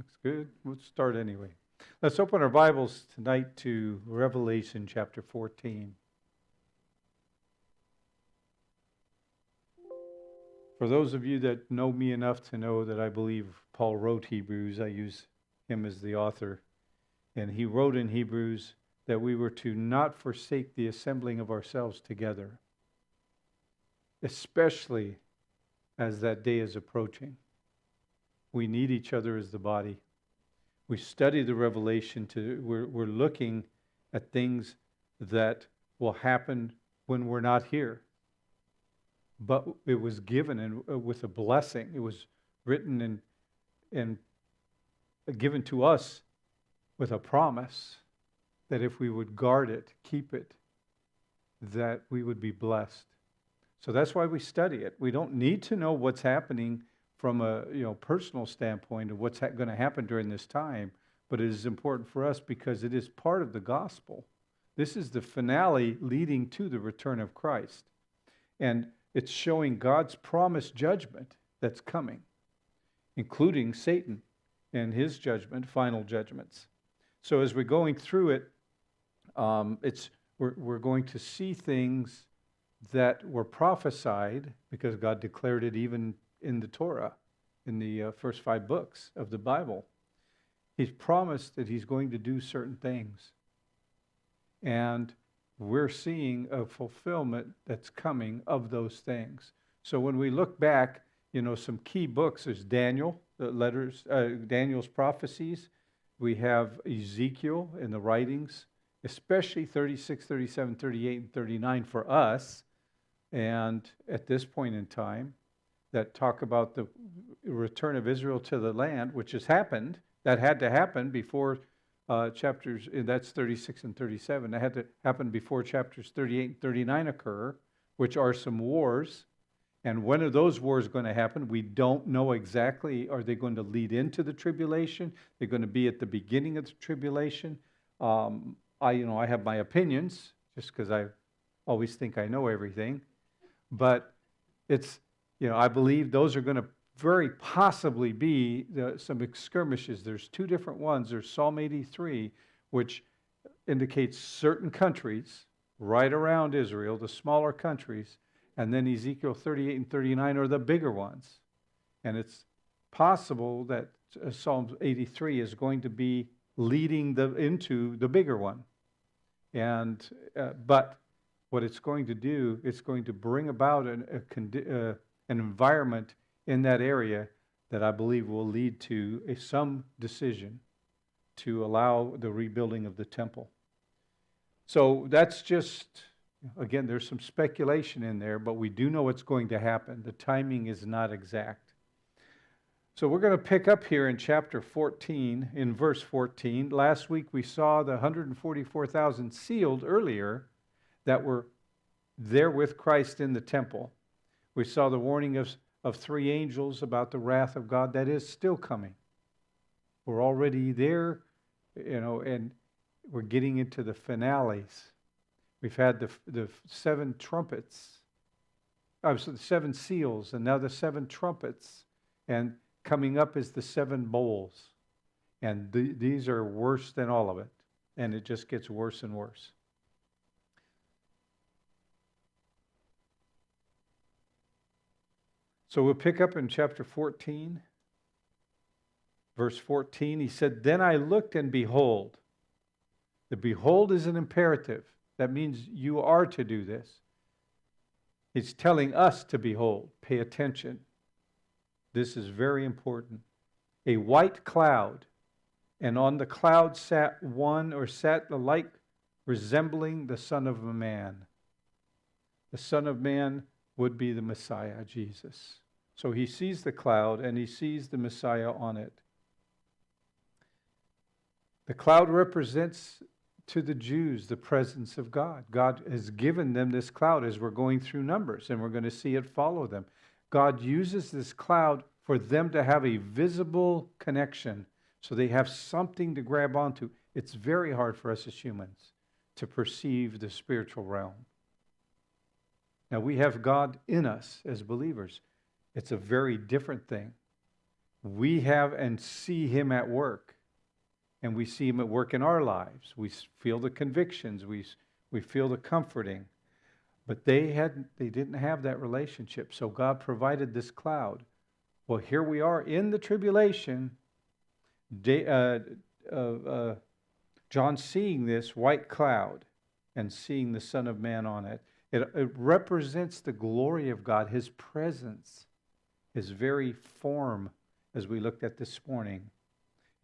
That's good. We'll start anyway. Let's open our Bibles tonight to Revelation chapter 14. For those of you that know me enough to know that I believe Paul wrote Hebrews, I use him as the author. And he wrote in Hebrews that we were to not forsake the assembling of ourselves together, especially as that day is approaching. We need each other as the body. We study the Revelation we're looking at things that will happen when we're not here. But it was given with a blessing. It was written and given to us with a promise that if we would guard it, keep it, that we would be blessed. So that's why we study it. We don't need to know what's happening from a personal standpoint of what's going to happen during this time, but it is important for us because it is part of the gospel. This is the finale leading to the return of Christ. And it's showing God's promised judgment that's coming, including Satan and his judgment, final judgments. So as we're going through it, we're going to see things that were prophesied because God declared it even in the Torah, in the first 5 books of the Bible. He's promised that he's going to do certain things. And we're seeing a fulfillment that's coming of those things. So when we look back, some key books, there's Daniel, Daniel's prophecies. We have Ezekiel in the writings, especially 36, 37, 38, and 39 for us. And at this point in time, that talk about the return of Israel to the land, which has happened. That had to happen before chapters, that's 36 and 37. That had to happen before chapters 38 and 39 occur, which are some wars. And when are those wars going to happen? We don't know exactly. Are they going to lead into the tribulation? They're going to be at the beginning of the tribulation. I have my opinions, just because I always think I know everything. But it's, I believe those are going to very possibly be some skirmishes. There's 2 different ones. There's Psalm 83, which indicates certain countries right around Israel, the smaller countries, and then Ezekiel 38 and 39 are the bigger ones. And it's possible that Psalm 83 is going to be leading into the bigger one. And but what it's going to do, it's going to bring about an environment in that area that I believe will lead to some decision to allow the rebuilding of the temple. So that's just, again, there's some speculation in there, but we do know what's going to happen. The timing is not exact. So we're going to pick up here in chapter 14, in verse 14. Last week we saw the 144,000 sealed earlier that were there with Christ in the temple. We saw the warning of 3 angels about the wrath of God that is still coming. We're already there, and we're getting into the finales. We've had the 7 trumpets, the 7 seals, and now the 7 trumpets, and coming up is the 7 bowls. And these are worse than all of it, and it just gets worse and worse. So we'll pick up in chapter 14, verse 14. He said, "Then I looked and behold." The behold is an imperative. That means you are to do this. He's telling us to behold. Pay attention. This is very important. A white cloud, and on the cloud sat the like resembling the Son of a Man. The Son of Man would be the Messiah, Jesus. So he sees the cloud and he sees the Messiah on it. The cloud represents to the Jews the presence of God. God has given them this cloud as we're going through Numbers, and we're going to see it follow them. God uses this cloud for them to have a visible connection, so they have something to grab onto. It's very hard for us as humans to perceive the spiritual realm. Now, we have God in us as believers. It's a very different thing. we have and see him at work. And we see him at work in our lives. We feel the convictions. We feel the comforting. But they didn't have that relationship. So God provided this cloud. Well, here we are in the tribulation. John seeing this white cloud and seeing the Son of Man on it. It represents the glory of God, his presence, his very form, as we looked at this morning.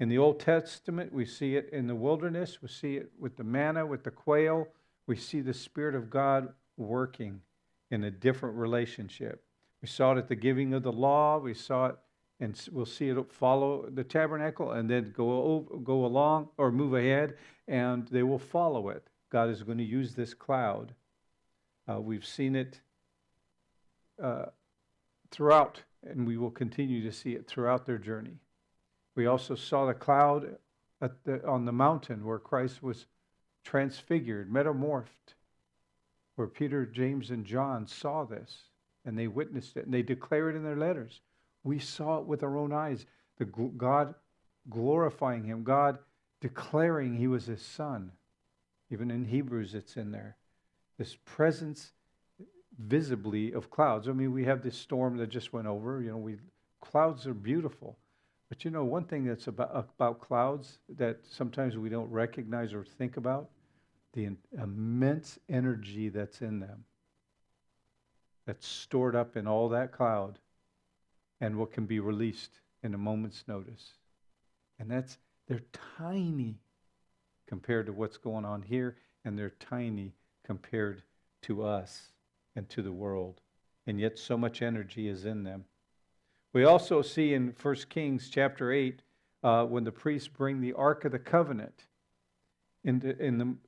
In the Old Testament, we see it in the wilderness. We see it with the manna, with the quail. We see the Spirit of God working in a different relationship. We saw it at the giving of the law. We saw it, and we'll see it follow the tabernacle and then go along or move ahead, and they will follow it. God is going to use this cloud. We've seen it throughout, and we will continue to see it throughout their journey. We also saw the cloud on the mountain where Christ was transfigured, metamorphed, where Peter, James, and John saw this, and they witnessed it, and they declare it in their letters. We saw it with our own eyes, God glorifying him, God declaring he was his son. Even in Hebrews, it's in there. This presence visibly of clouds. I mean, we have this storm that just went over. Clouds are beautiful. But one thing that's about clouds that sometimes we don't recognize or think about, the immense energy that's in them, that's stored up in all that cloud, and what can be released in a moment's notice. And they're tiny compared to what's going on here, and they're tiny compared to us and to the world. And yet so much energy is in them. We also see in 1 Kings chapter 8, when the priests bring the Ark of the Covenant in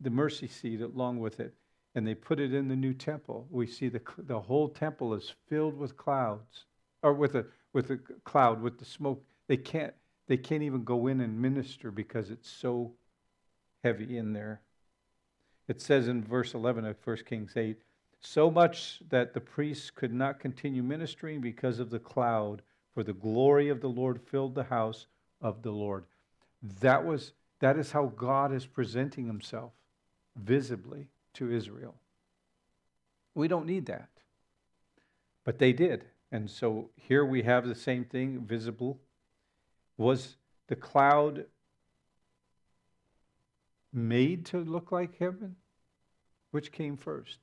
the mercy seat along with it, and they put it in the new temple. We see the whole temple is filled with clouds, or with a cloud, with the smoke. They can't even go in and minister because it's so heavy in there. It says in verse 11 of 1 Kings 8, so much that the priests could not continue ministering because of the cloud, for the glory of the Lord filled the house of the Lord. That is how God is presenting himself visibly to Israel. We don't need that. But they did. And so here we have the same thing, visible. Was the cloud made to look like heaven? Which came first?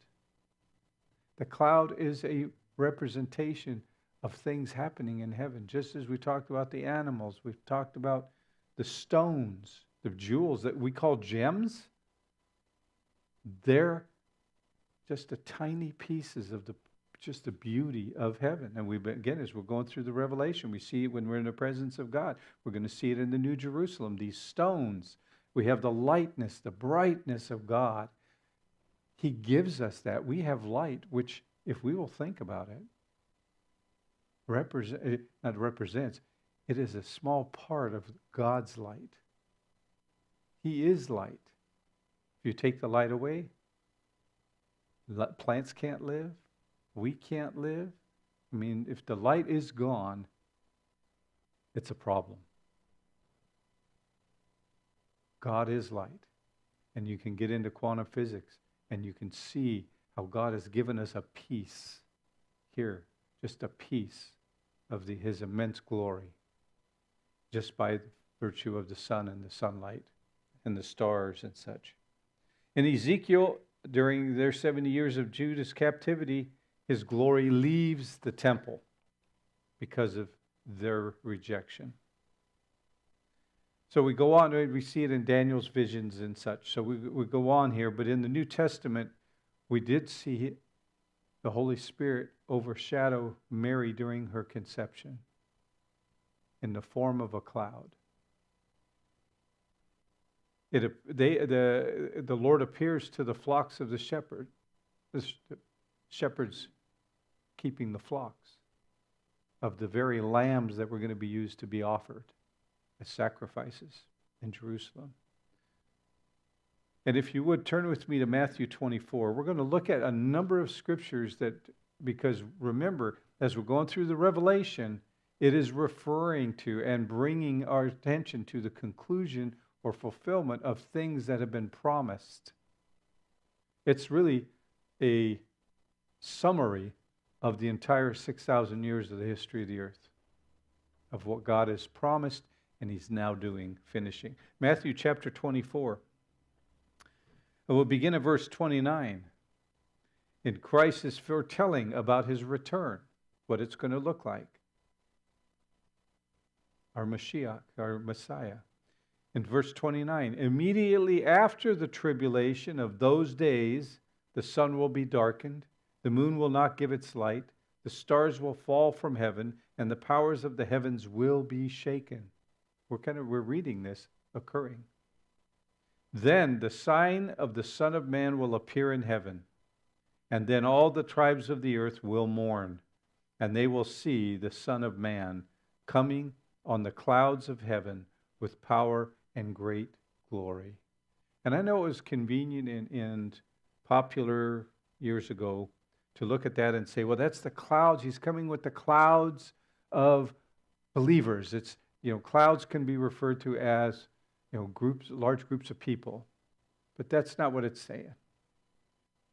The cloud is a representation of things happening in heaven. Just as we talked about the animals, we've talked about the stones, the jewels that we call gems. They're just the tiny pieces of just the beauty of heaven. And as we're going through the Revelation, we see it when we're in the presence of God. We're going to see it in the New Jerusalem, these stones. We have the lightness, the brightness of God. He gives us that. We have light, which, if we will think about it, it is a small part of God's light. He is light. If you take the light away, plants can't live. We can't live. I mean, if the light is gone, it's a problem. God is light. And you can get into quantum physics, and you can see how God has given us a piece here, just a piece of his immense glory, just by virtue of the sun and the sunlight and the stars and such. In Ezekiel, during their 70 years of Judah's captivity, his glory leaves the temple because of their rejection. So we go on, we see it in Daniel's visions and such. So we go on here, but in the New Testament, we did see the Holy Spirit overshadow Mary during her conception in the form of a cloud. The Lord appears to the flocks of the shepherds keeping the flocks of the very lambs that were going to be used to be offered as sacrifices in Jerusalem. And if you would, turn with me to Matthew 24. We're going to look at a number of scriptures because remember, as we're going through the Revelation, It is referring to and bringing our attention to the conclusion or fulfillment of things that have been promised. It's really a summary of the entire 6,000 years of the history of the earth, of what God has promised and he's now doing, finishing. Matthew chapter 24. And we'll begin at verse 29. And Christ is foretelling about his return, what it's going to look like. Our Mashiach, our Messiah. In verse 29, immediately after the tribulation of those days, the sun will be darkened, the moon will not give its light, the stars will fall from heaven, and the powers of the heavens will be shaken. We're reading this occurring. Then the sign of the Son of Man will appear in heaven, and then all the tribes of the earth will mourn, and they will see the Son of Man coming on the clouds of heaven with power and great glory. And I know it was convenient and popular years ago to look at that and say, well, that's the clouds. He's coming with the clouds of believers. It's, clouds can be referred to as, large groups of people. But that's not what it's saying.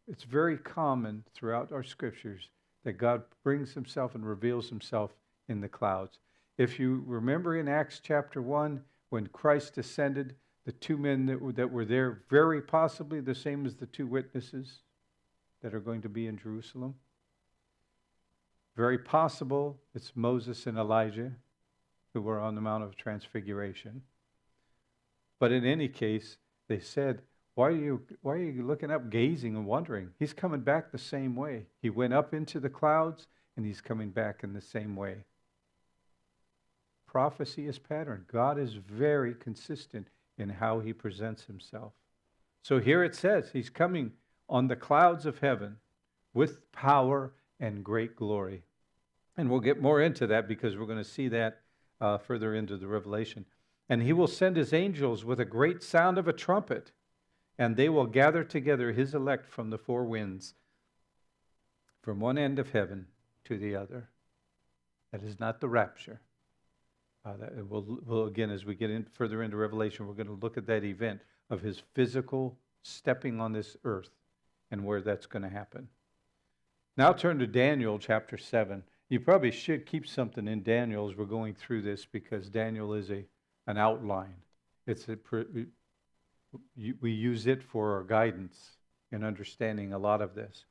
It's very common throughout our scriptures that God brings himself and reveals himself in the clouds. If you remember in Acts chapter 1, when Christ ascended, the two men that were there, very possibly the same as the two witnesses that are going to be in Jerusalem. Very possible it's Moses and Elijah who were on the Mount of Transfiguration. But in any case, they said, why are you looking up, gazing and wondering? He's coming back the same way. He went up into the clouds, and he's coming back in the same way. Prophecy is pattern. God is very consistent in how he presents himself. So here it says, he's coming on the clouds of heaven with power and great glory. And we'll get more into that because we're going to see that further into the Revelation. And he will send his angels with a great sound of a trumpet, and they will gather together his elect from the four winds, from one end of heaven to the other. That is not the rapture. We'll again, as we get further into Revelation, we're going to look at that event of his physical stepping on this earth and where that's going to happen. Now turn to Daniel chapter 7. You probably should keep something in Daniel as we're going through this, because Daniel is an outline. We use it for our guidance in understanding a lot of this.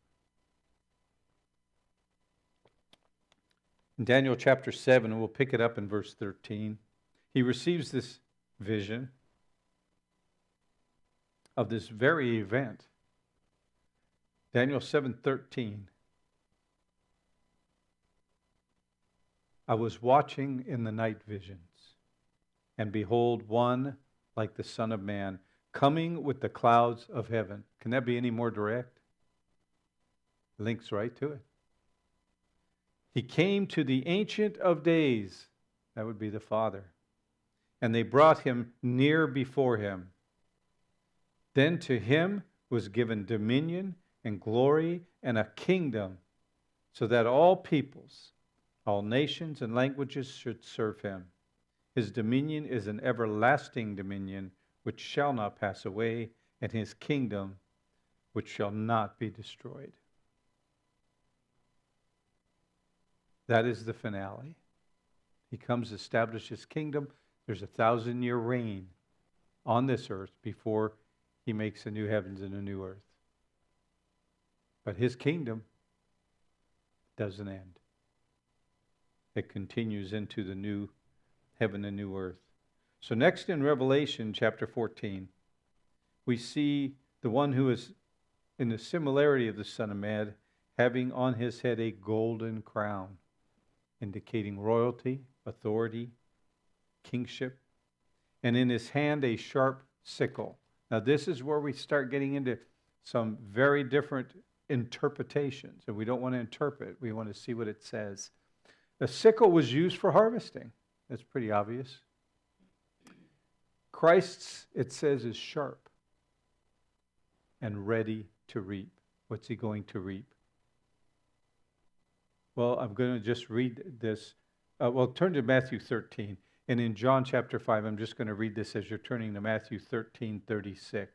In Daniel chapter 7, and we'll pick it up in verse 13, he receives this vision of this very event. Daniel 7:13. I was watching in the night visions, and behold, one like the Son of Man, coming with the clouds of heaven. Can that be any more direct? Links right to it. He came to the Ancient of Days, that would be the Father, and they brought him near before him. Then to him was given dominion and glory and a kingdom, so that all peoples, all nations and languages should serve him. His dominion is an everlasting dominion which shall not pass away, and his kingdom which shall not be destroyed. That is the finale. He comes to establish his kingdom. There's a 1,000-year reign on this earth before he makes a new heavens and a new earth. But his kingdom doesn't end. It continues into the new heaven and new earth. So next in Revelation chapter 14, we see the one who is in the similarity of the Son of Man, having on his head a golden crown, indicating royalty, authority, kingship, and in his hand a sharp sickle. Now this is where we start getting into some very different interpretations, and we don't want to interpret, we want to see what it says. The sickle was used for harvesting. That's pretty obvious. Christ's, it says, is sharp and ready to reap. What's he going to reap? Well, I'm going to just read this well, turn to Matthew 13. And in John chapter 5, I'm just going to read this as you're turning to Matthew 13:36.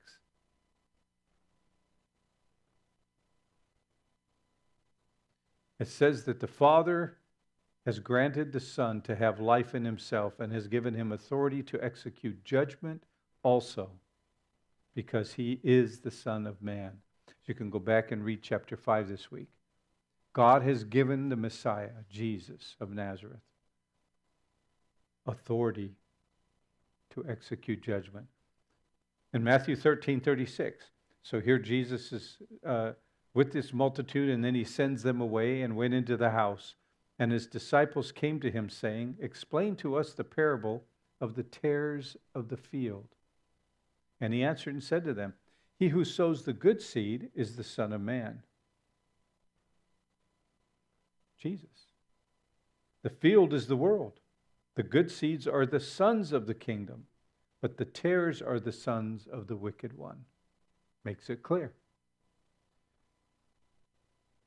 It says that the Father has granted the Son to have life in himself and has given him authority to execute judgment also, because he is the Son of Man. So you can go back and read chapter 5 this week. God has given the Messiah, Jesus of Nazareth, authority to execute judgment. In Matthew 13:36, so here Jesus is with this multitude, and then he sends them away and went into the house. And his disciples came to him, saying, "Explain to us the parable of the tares of the field." And he answered and said to them, "He who sows the good seed is the Son of Man." Jesus. "The field is the world. The good seeds are the sons of the kingdom, but the tares are the sons of the wicked one." Makes it clear.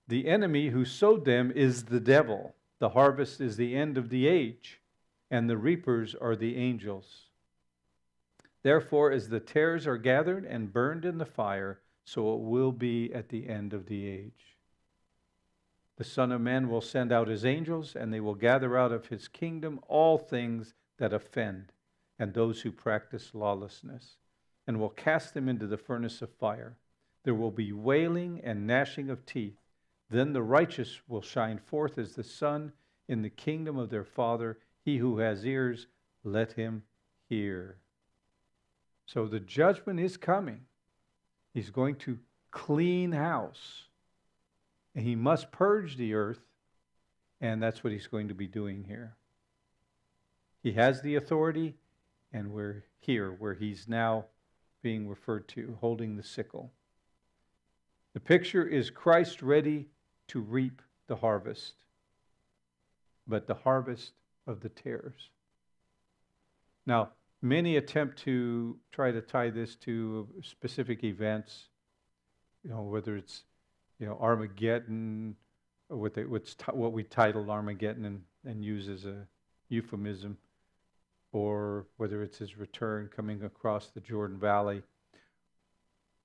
"The enemy who sowed them is the devil. The harvest is the end of the age, and the reapers are the angels. Therefore, as the tares are gathered and burned in the fire, so it will be at the end of the age. The Son of Man will send out his angels, and they will gather out of his kingdom all things that offend, and those who practice lawlessness, and will cast them into the furnace of fire. There will be wailing and gnashing of teeth. Then the righteous will shine forth as the sun in the kingdom of their Father. He who has ears, let him hear." So the judgment is coming. He's going to clean house. And he must purge the earth, and that's what he's going to be doing here. He has the authority, and we're here where he's now being referred to, holding the sickle. The picture is Christ ready to reap the harvest, but the harvest of the tares. Now, many attempt to try to tie this to specific events, whether it's Armageddon, or what we titled Armageddon and use as a euphemism, or whether it's his return coming across the Jordan Valley.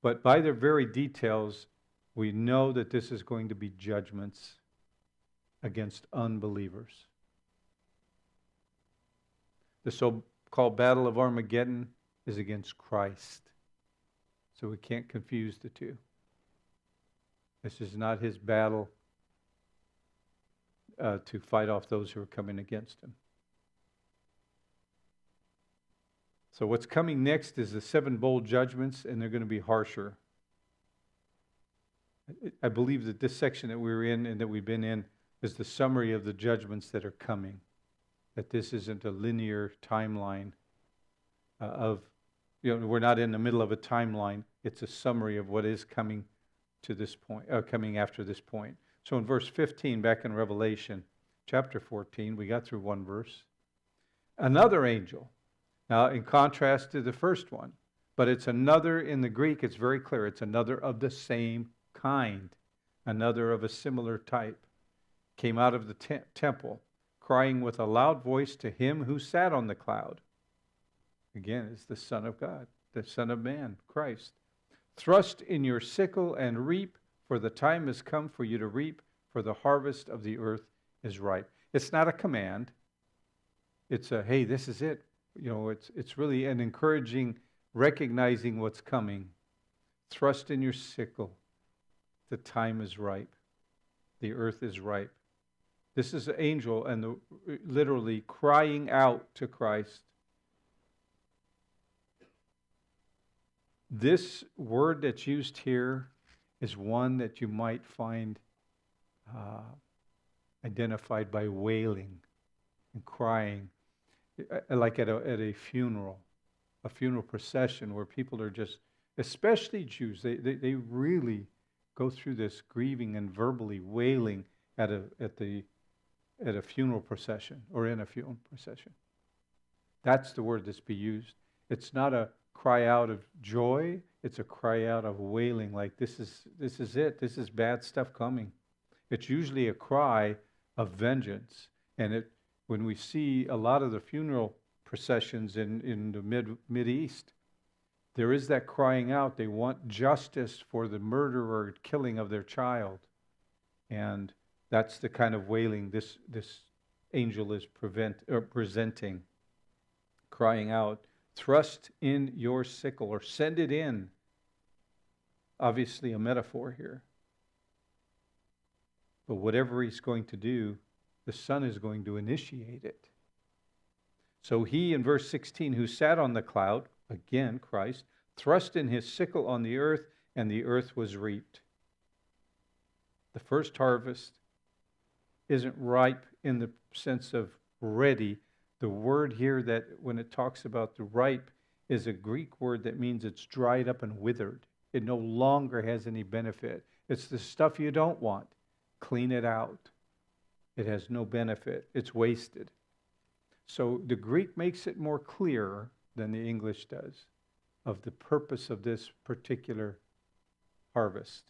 But by their very details, we know that this is going to be judgments against unbelievers. The so-called Battle of Armageddon is against Christ. So we can't confuse the two. This is not his battle to fight off those who are coming against him. So what's coming next is the 7 bold judgments, and they're going to be harsher. I believe that this section that we're in and that we've been in is the summary of the judgments that are coming. That this isn't a linear timeline we're not in the middle of a timeline. It's a summary of what is coming to this point, coming after this point. So in verse 15, back in Revelation chapter 14, we got through one verse. Another angel. Now, in contrast to the first one, but it's another in the Greek, it's very clear. It's another of the same kind, another of a similar type, came out of the temple, crying with a loud voice to him who sat on the cloud. Again, it's the Son of God, the Son of Man, Christ. Thrust in your sickle and reap, for the time has come for you to reap, for the harvest of the earth is ripe. It's not a command. It's a, hey, this is it. It's really an encouraging, recognizing what's coming. Thrust in your sickle. The time is ripe. The earth is ripe. This is an angel and literally crying out to Christ. This word that's used here is one that you might find identified by wailing and crying, like at a funeral procession where people are just, especially Jews, they really go through this grieving and verbally wailing at a funeral procession or in a funeral procession. That's the word that's be used. It's not a cry out of joy, it's a cry out of wailing, like this is it, this is bad stuff coming. It's usually a cry of vengeance, and when we see a lot of the funeral processions in the Mid-East, there is that crying out. They want justice for the murder or killing of their child. And that's the kind of wailing this angel is presenting, crying out, thrust in your sickle, or send it in. Obviously a metaphor here. But whatever he's going to do, the Son is going to initiate it. So he, in verse 16, who sat on the cloud, again Christ, thrust in his sickle on the earth, and the earth was reaped. The first harvest isn't ripe in the sense of ready. The word here that when it talks about the ripe is a Greek word that means it's dried up and withered. It no longer has any benefit. It's the stuff you don't want. Clean it out. It has no benefit. It's wasted. So the Greek makes it more clear than the English does of the purpose of this particular harvest.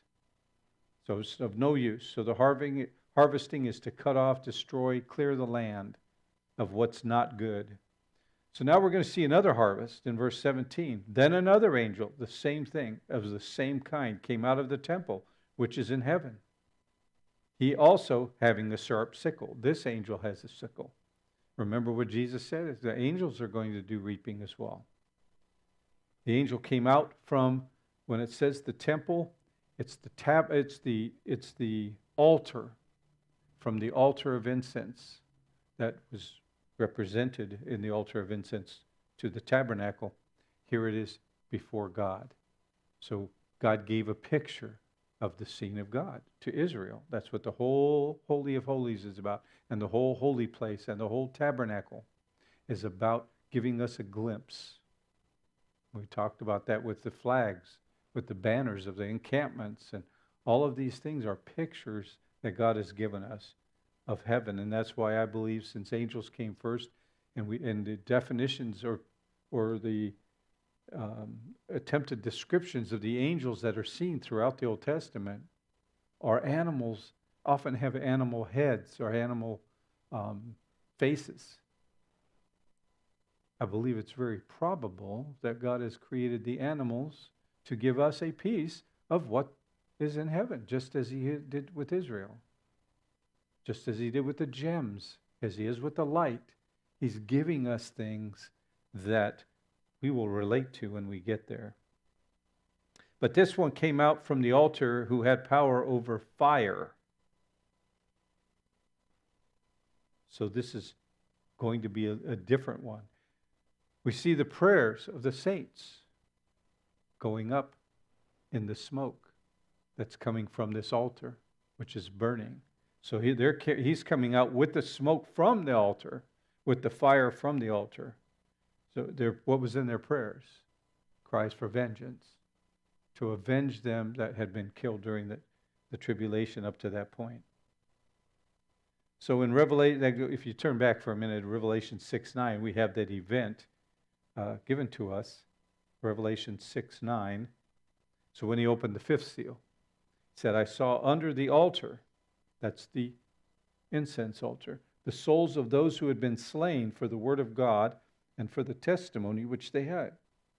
So it's of no use. So the harvesting is to cut off, destroy, clear the land of what's not good. So now we're going to see another harvest in verse 17. Then another angel, the same thing, of the same kind, came out of the temple, which is in heaven. He also having a sharp sickle. This angel has a sickle. Remember what Jesus said? The angels are going to do reaping as well. The angel came out from, when it says the temple, it's the altar, from the altar of incense that was represented in the altar of incense to the tabernacle. Here it is before God. So God gave a picture of the scene of God to Israel. That's what the whole Holy of Holies is about, and the whole holy place and the whole tabernacle is about giving us a glimpse. We talked about that with the flags, with the banners of the encampments, and all of these things are pictures that God has given us of heaven. And that's why I believe, since angels came first, and the definitions or the attempted descriptions of the angels that are seen throughout the Old Testament are animals, often have animal heads or animal faces. I believe it's very probable that God has created the animals to give us a piece of what is in heaven, just as he did with Israel, just as he did with the gems, as he is with the light. He's giving us things that we will relate to when we get there. But this one came out from the altar who had power over fire. So this is going to be a different one. We see the prayers of the saints going up in the smoke that's coming from this altar, which is burning. So he's coming out with the smoke from the altar, with the fire from the altar. So what was in their prayers? Cries for vengeance, to avenge them that had been killed during the tribulation up to that point. So in Revelation, if you turn back for a minute, Revelation 6:9, we have that event given to us, Revelation 6:9. So when he opened the fifth seal, he said, I saw under the altar, that's the incense altar, the souls of those who had been slain for the word of God and for the testimony which they had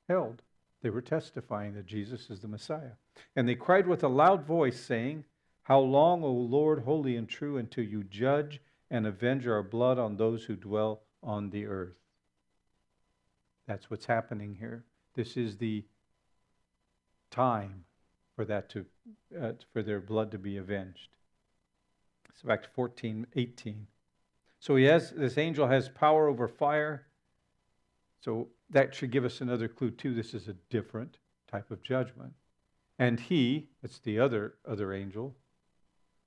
held. They were testifying that Jesus is the Messiah. And they cried with a loud voice, saying, How long, O Lord, holy and true, until you judge and avenge our blood on those who dwell on the earth? That's what's happening here. This is the time for that for their blood to be avenged. So back to 14:18. So this angel has power over fire. So that should give us another clue too. This is a different type of judgment. And it's the other angel,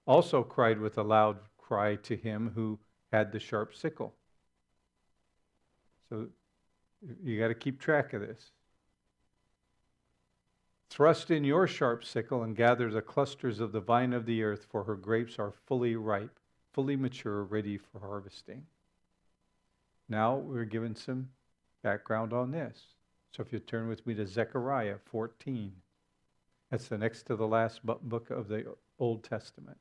also cried with a loud cry to him who had the sharp sickle. So you got to keep track of this. Thrust in your sharp sickle and gather the clusters of the vine of the earth, for her grapes are fully ripe, fully mature, ready for harvesting. Now we're given some background on this. So if you turn with me to Zechariah 14. That's the next to the last book of the Old Testament,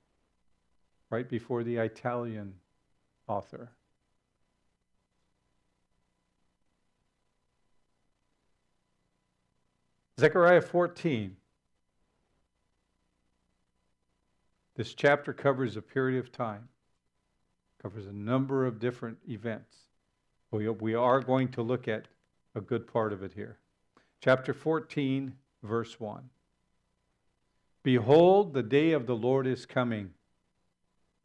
right before the Italian author. Zechariah 14. This chapter covers a period of time, covers a number of different events. We are going to look at a good part of it here. Chapter 14, verse 1. Behold, the day of the Lord is coming.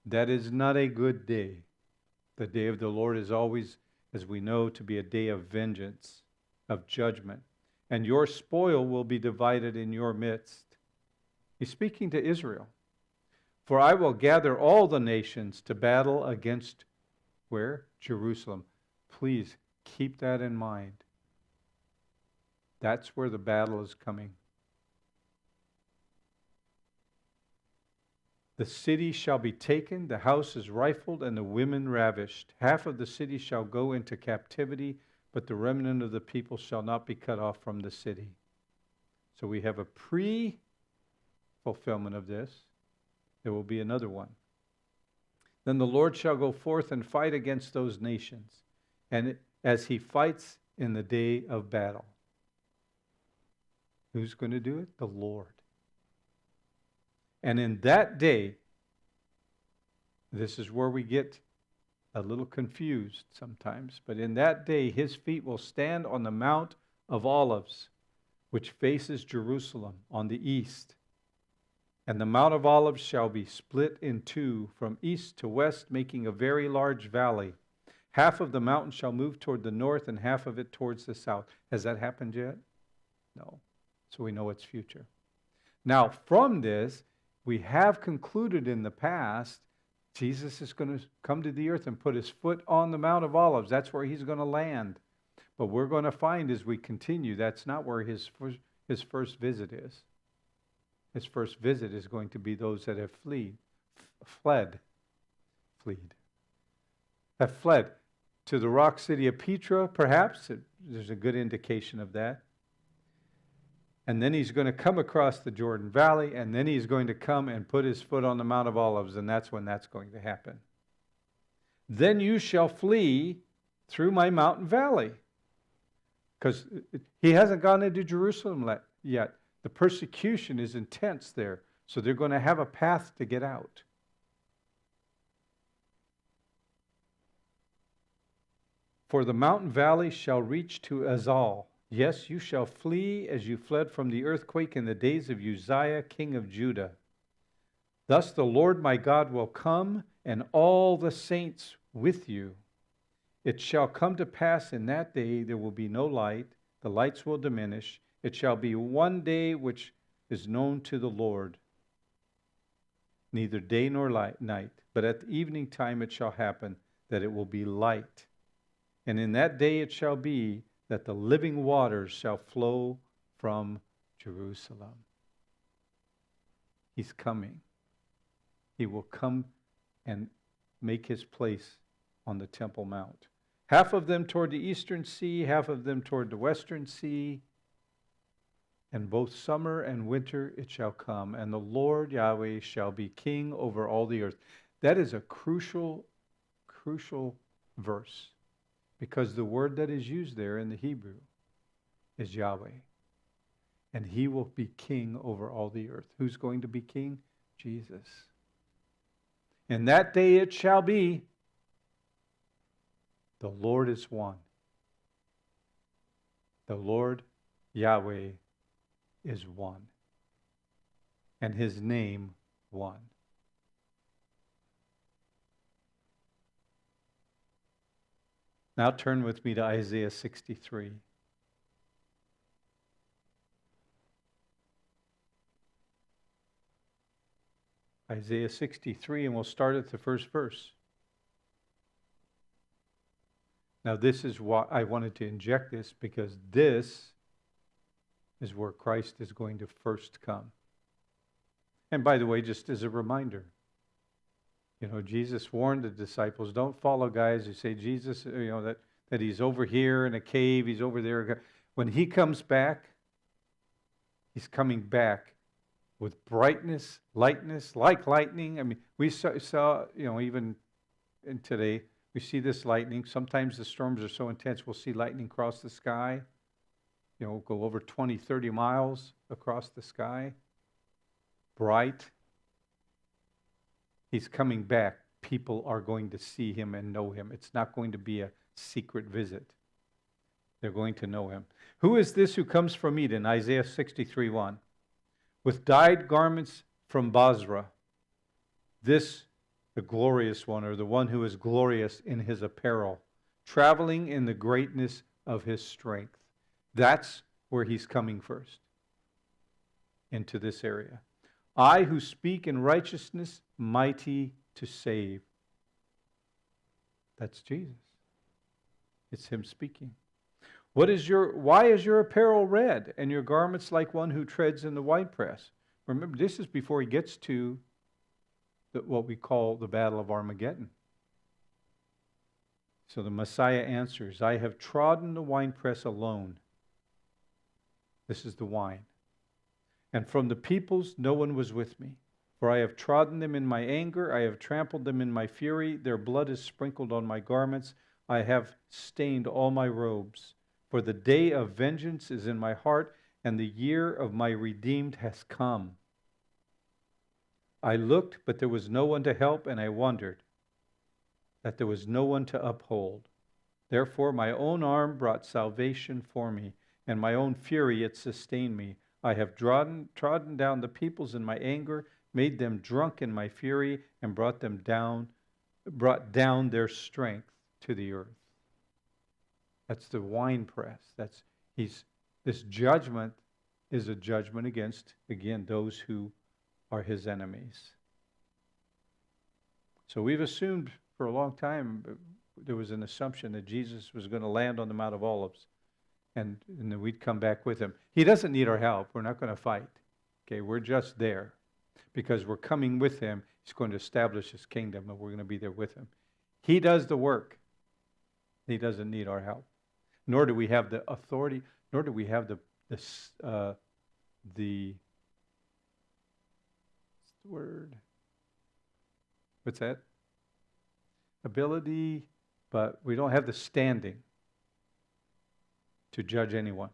That is not a good day. The day of the Lord is always, as we know, to be a day of vengeance, of judgment. And your spoil will be divided in your midst. He's speaking to Israel. For I will gather all the nations to battle against, where? Jerusalem. Please keep that in mind. That's where the battle is coming. The city shall be taken, the houses rifled, and the women ravished. Half of the city shall go into captivity, but the remnant of the people shall not be cut off from the city. So we have a pre-fulfillment of this. There will be another one. Then the Lord shall go forth and fight against those nations, and as he fights in the day of battle. Who's going to do it? The Lord. And in that day, this is where we get a little confused sometimes, but in that day his feet will stand on the Mount of Olives, which faces Jerusalem on the east. And the Mount of Olives shall be split in two from east to west, making a very large valley. Half of the mountain shall move toward the north and half of it towards the south. Has that happened yet? No. So we know it's future. Now, from this, we have concluded in the past, Jesus is going to come to the earth and put his foot on the Mount of Olives. That's where he's going to land. But we're going to find as we continue, that's not where his first visit is. His first visit is going to be those that have fled to the rock city of Petra, perhaps. There's a good indication of that. And then he's going to come across the Jordan Valley, and then he's going to come and put his foot on the Mount of Olives, and that's when that's going to happen. Then you shall flee through my mountain valley. Because he hasn't gone into Jerusalem yet. The persecution is intense there, so they're going to have a path to get out. For the mountain valley shall reach to Azal. Yes, you shall flee as you fled from the earthquake in the days of Uzziah, king of Judah. Thus the Lord my God will come, and all the saints with you. It shall come to pass in that day there will be no light, the lights will diminish. It shall be one day which is known to the Lord, neither day nor night. But at the evening time it shall happen that it will be light. And in that day it shall be that the living waters shall flow from Jerusalem. He's coming. He will come and make his place on the Temple Mount. Half of them toward the eastern sea, half of them toward the western sea. And both summer and winter it shall come, and the Lord Yahweh shall be king over all the earth. That is a crucial verse, because the word that is used there in the Hebrew is Yahweh. And he will be king over all the earth. Who's going to be king? Jesus. In that day it shall be, the Lord is one. The Lord Yahweh is one. And his name one. Now turn with me to Isaiah 63. Isaiah 63, and we'll start at the first verse. Now this is why I wanted to inject this, because this is where Christ is going to first come. And by the way, just as a reminder, Jesus warned the disciples, don't follow guys who say Jesus, that he's over here in a cave, he's over there. When he comes back, he's coming back with brightness, lightness, like lightning. I mean, we saw even in today, we see this lightning. Sometimes the storms are so intense, we'll see lightning cross the sky. go over 20, 30 miles across the sky, bright. He's coming back. People are going to see him and know him. It's not going to be a secret visit. They're going to know him. Who is this who comes from Eden? Isaiah 63:1. With dyed garments from Basra. This, the glorious one, or the one who is glorious in his apparel, traveling in the greatness of his strength. That's where he's coming first, into this area. I who speak in righteousness, mighty to save. That's Jesus. It's him speaking. Why is your apparel red and your garments like one who treads in the winepress? Remember, this is before he gets to what we call the Battle of Armageddon. So the Messiah answers, I have trodden the winepress alone. This is the wine. And from the peoples no one was with me. For I have trodden them in my anger, I have trampled them in my fury, their blood is sprinkled on my garments, I have stained all my robes. For the day of vengeance is in my heart, and the year of my redeemed has come. I looked, but there was no one to help, and I wondered that there was no one to uphold. Therefore my own arm brought salvation for me, and my own fury it sustained me. I have trodden down the peoples in my anger, made them drunk in my fury, and brought down their strength to the earth. That's the winepress. This judgment is a judgment against, again, those who are his enemies. So we've assumed for a long time, there was an assumption that Jesus was going to land on the Mount of Olives, and then we'd come back with him. He doesn't need our help. We're not going to fight. Okay, we're just there because we're coming with him. He's going to establish his kingdom, and we're going to be there with him. He does the work. He doesn't need our help. Nor do we have the authority, nor do we have the what's that? Ability, but we don't have the standing to judge anyone.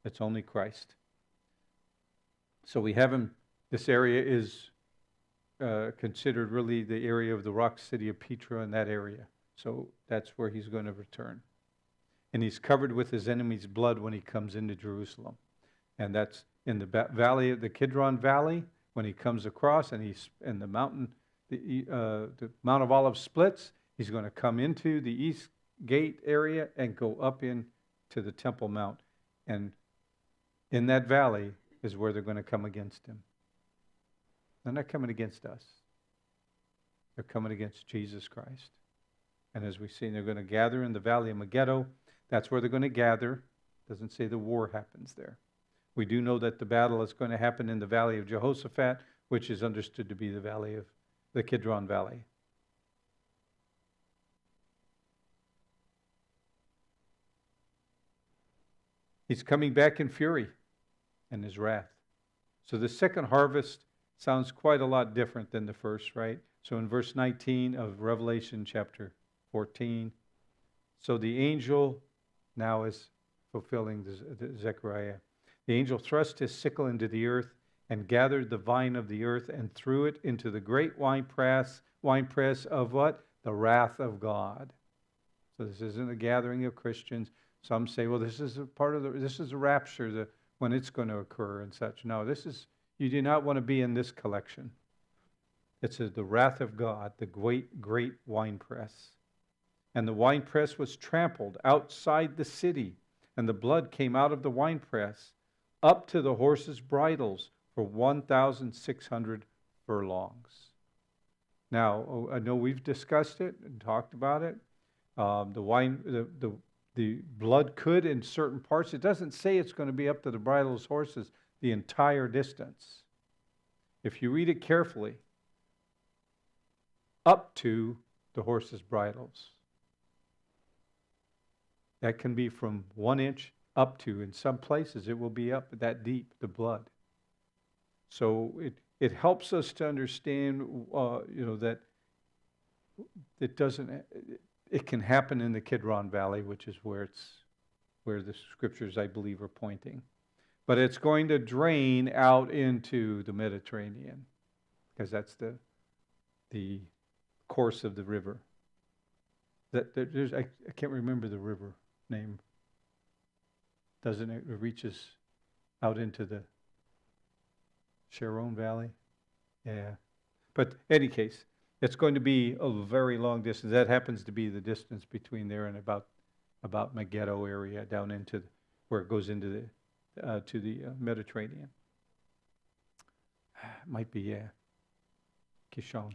It's only Christ. So we have him. This area is considered really the area of the rock city of Petra in that area. So that's where he's going to return. And he's covered with his enemy's blood when he comes into Jerusalem. And that's in the valley of the Kidron Valley, when he comes across and he's in the mountain, the Mount of Olives splits. He's going to come into the east gate area and go up into the Temple Mount. And in that valley is where they're going to come against him. They're not coming against us. They're coming against Jesus Christ. And as we've seen, they're going to gather in the valley of Megiddo. That's where they're going to gather. It doesn't say the war happens there. We do know that the battle is going to happen in the valley of Jehoshaphat, which is understood to be the valley of the Kidron Valley. He's coming back in fury and his wrath. So the second harvest sounds quite a lot different than the first, right? So in verse 19 of Revelation chapter 14, so the angel now is fulfilling the Zechariah. The angel thrust his sickle into the earth and gathered the vine of the earth and threw it into the great winepress of what? The wrath of God. So this isn't a gathering of Christians. Some say, well, this is a part of this is a rapture, when it's going to occur and such. No, you do not want to be in this collection. It's the wrath of God, the great winepress. And the winepress was trampled outside the city, and the blood came out of the winepress up to the horses' bridles for 1,600 furlongs. Now, I know we've discussed it and talked about it. The blood could, in certain parts, it doesn't say it's going to be up to the bridles of horses the entire distance. If you read it carefully, up to the horses' bridles. That can be from 1 inch up to, in some places, it will be up that deep, the blood. So it helps us to understand, that it can happen in the Kidron Valley, which is where where the scriptures, I believe, are pointing. But it's going to drain out into the Mediterranean, because that's the course of the river. I can't remember the river name. Doesn't it? It reaches out into the Sharon Valley. Yeah. But in any case, it's going to be a very long distance. That happens to be the distance between there and about Megiddo area, down into where it goes into the Mediterranean. Might be, yeah. Kishon.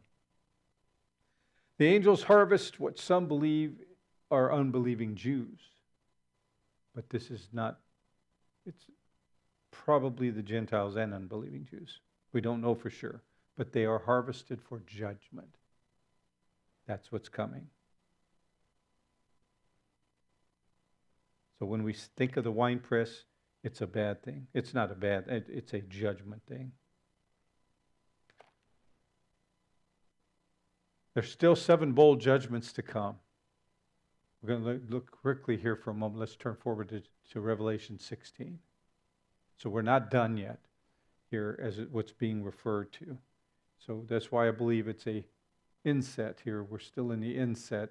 The angels harvest what some believe are unbelieving Jews. But this is not, it's probably the Gentiles and unbelieving Jews. We don't know for sure. But they are harvested for judgment. That's what's coming. So when we think of the winepress, it's a bad thing. It's not a bad, it's a judgment thing. There's still 7 bowl judgments to come. We're going to look quickly here for a moment. Let's turn forward to Revelation 16. So we're not done yet here as what's being referred to. So that's why I believe it's a inset here. We're still in the inset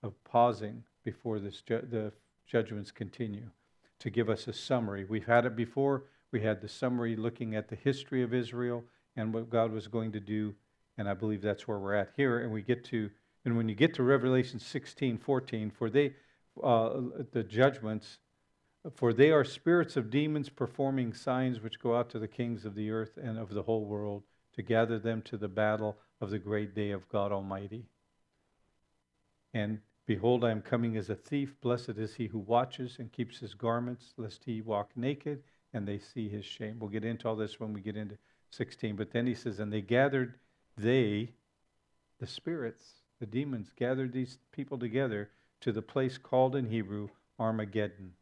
of pausing before the judgments continue to give us a summary. We've had it before. We had the summary looking at the history of Israel and what God was going to do. And I believe that's where we're at here. And when you get to Revelation 16:14, for the judgments, for they are spirits of demons performing signs which go out to the kings of the earth and of the whole world to gather them to the battle of the great day of God Almighty. And behold, I am coming as a thief. Blessed is he who watches and keeps his garments, lest he walk naked and they see his shame. We'll get into all this when we get into 16. But then he says, and the spirits, the demons, gathered these people together to the place called in Hebrew Armageddon.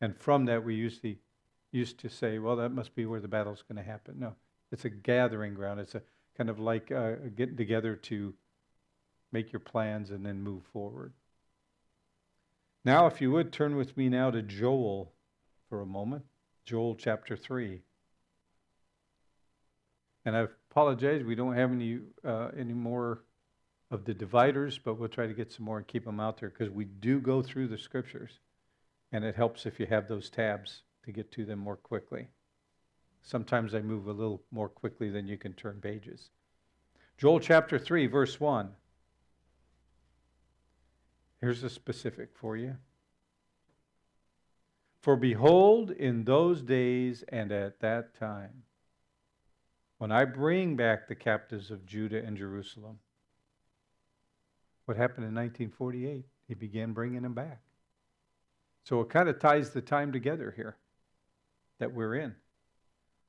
And from that we used to say, well, that must be where the battle's going to happen. No, it's a gathering ground. It's a kind of like getting together to make your plans and then move forward. Now, if you would, turn with me now to Joel for a moment. Joel chapter 3. And I apologize, we don't have any more of the dividers, but we'll try to get some more and keep them out there because we do go through the scriptures. And it helps if you have those tabs to get to them more quickly. Sometimes I move a little more quickly than you can turn pages. Joel chapter 3, verse 1. Here's a specific for you. For behold, in those days and at that time, when I bring back the captives of Judah and Jerusalem. What happened in 1948? He began bringing them back. So it kind of ties the time together here that we're in.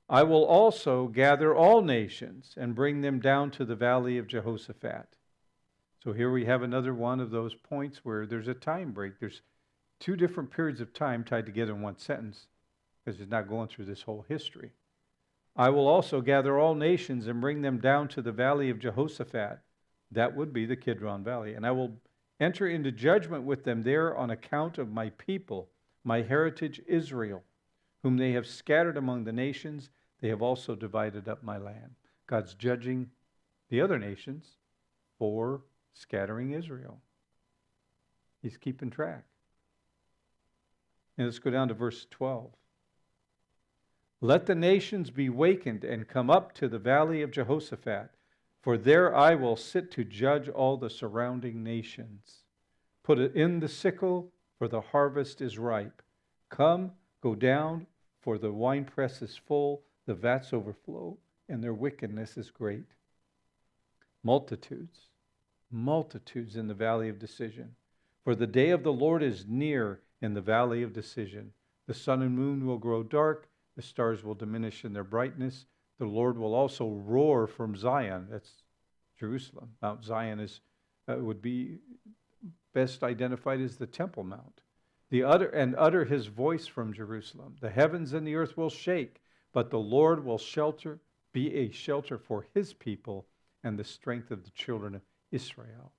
I will also gather all nations and bring them down to the valley of Jehoshaphat. So here we have another one of those points where there's a time break. There's 2 different periods of time tied together in one sentence because it's not going through this whole history. I will also gather all nations and bring them down to the valley of Jehoshaphat. That would be the Kidron Valley. And I will enter into judgment with them there on account of my people, my heritage Israel, whom they have scattered among the nations. They have also divided up my land. God's judging the other nations for scattering Israel. He's keeping track. And let's go down to verse 12. Let the nations be wakened and come up to the valley of Jehoshaphat, for there I will sit to judge all the surrounding nations. Put it in the sickle, for the harvest is ripe. Come, go down, for the winepress is full, the vats overflow, and their wickedness is great. Multitudes in the valley of decision. For the day of the Lord is near in the valley of decision. The sun and moon will grow dark, the stars will diminish in their brightness. The Lord will also roar from Zion. That's Jerusalem. Mount Zion would be best identified as the Temple Mount. Utter his voice from Jerusalem. The heavens and the earth will shake, but the Lord will be a shelter for his people and the strength of the children of Israel.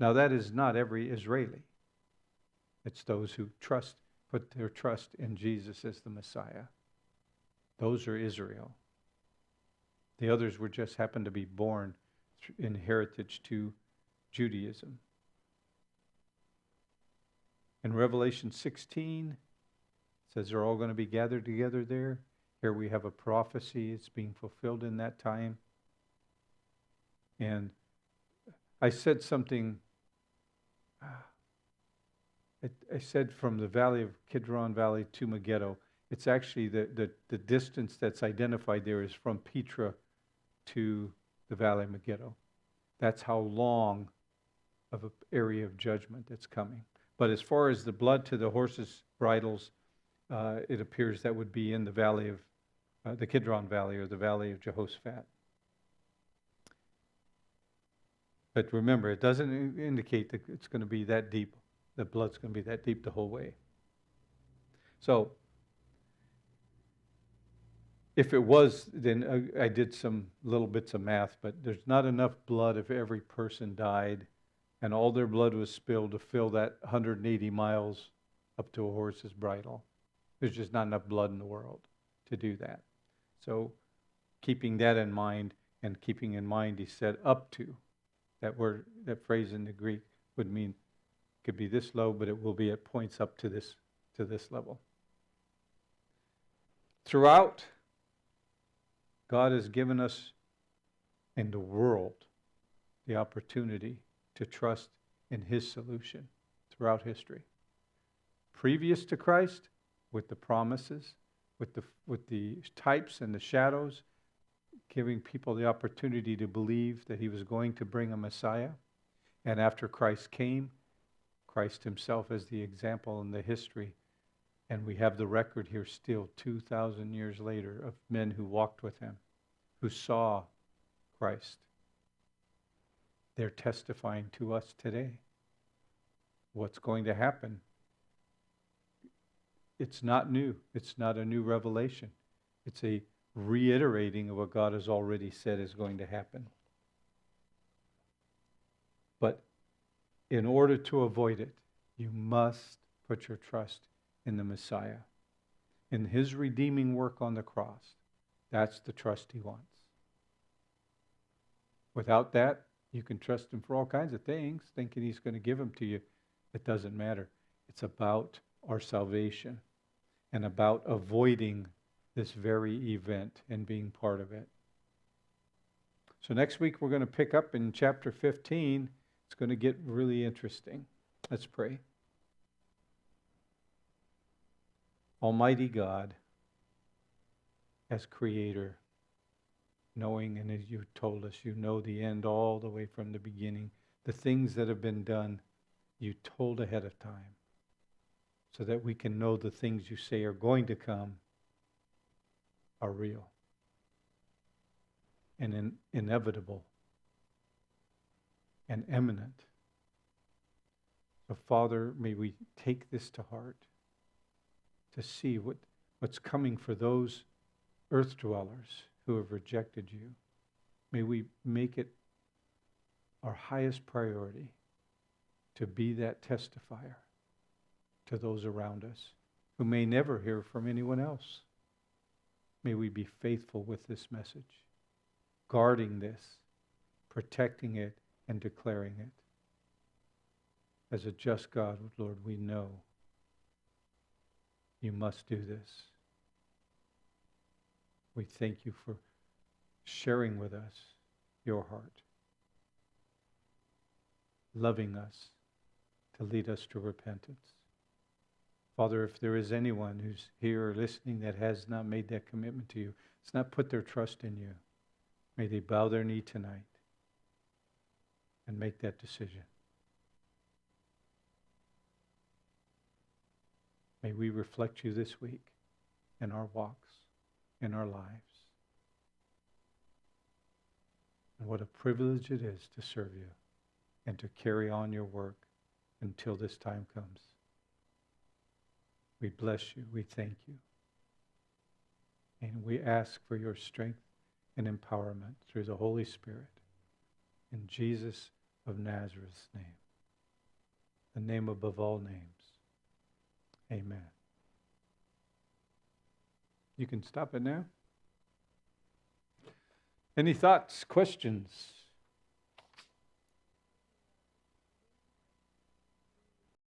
Now that is not every Israeli. It's those who trust put their trust in Jesus as the Messiah. Those are Israel. The others were just happened to be born in heritage to Judaism. In Revelation 16, it says they're all going to be gathered together there. Here we have a prophecy. It's being fulfilled in that time. And I said something, I said from the valley of Kidron Valley to Megiddo. It's actually the distance that's identified there is from Petra to the valley of Megiddo. That's how long of an area of judgment that's coming. But as far as the blood to the horses' bridles, it appears that would be in the valley of the Kidron Valley or the valley of Jehoshaphat. But remember, it doesn't indicate that it's going to be that deep. The blood's going to be that deep the whole way. So, if it was, then I did some little bits of math, but there's not enough blood if every person died and all their blood was spilled to fill that 180 miles up to a horse's bridle. There's just not enough blood in the world to do that. So keeping that in mind, and keeping in mind he said up to, that word, that phrase in the Greek would mean it could be this low, but it will be at points up to this level. Throughout, God has given us in the world the opportunity to trust in his solution throughout history. Previous to Christ, with the promises, with the types and the shadows, giving people the opportunity to believe that he was going to bring a Messiah. And after Christ came, Christ himself as the example in the history. And we have the record here still 2,000 years later of men who walked with him, who saw Christ. They're testifying to us today. What's going to happen? It's not new. It's not a new revelation. It's a reiterating of what God has already said is going to happen. But in order to avoid it, you must put your trust in the Messiah, in his redeeming work on the cross. That's the trust he wants. Without that, you can trust him for all kinds of things, thinking he's going to give them to you. It doesn't matter. It's about our salvation and about avoiding this very event and being part of it. So next week we're going to pick up in chapter 15. It's going to get really interesting. Let's pray. Almighty God, as creator, knowing, and as you told us, you know the end all the way from the beginning. The things that have been done, you told ahead of time, so that we can know the things you say are going to come are real and inevitable and imminent. So Father, may we take this to heart, to see what's coming for those earth dwellers who have rejected you. May we make it our highest priority to be that testifier to those around us who may never hear from anyone else. May we be faithful with this message, guarding this, protecting it, and declaring it. As a just God, Lord, we know you must do this. We thank you for sharing with us your heart, loving us to lead us to repentance. Father, if there is anyone who's here or listening that has not made that commitment to you, has not put their trust in you, may they bow their knee tonight and make that decision. May we reflect you this week in our walks, in our lives. And what a privilege it is to serve you and to carry on your work until this time comes. We bless you. We thank you. And we ask for your strength and empowerment through the Holy Spirit. In Jesus of Nazareth's name, the name above all names. Amen. You can stop it now. Any thoughts, questions?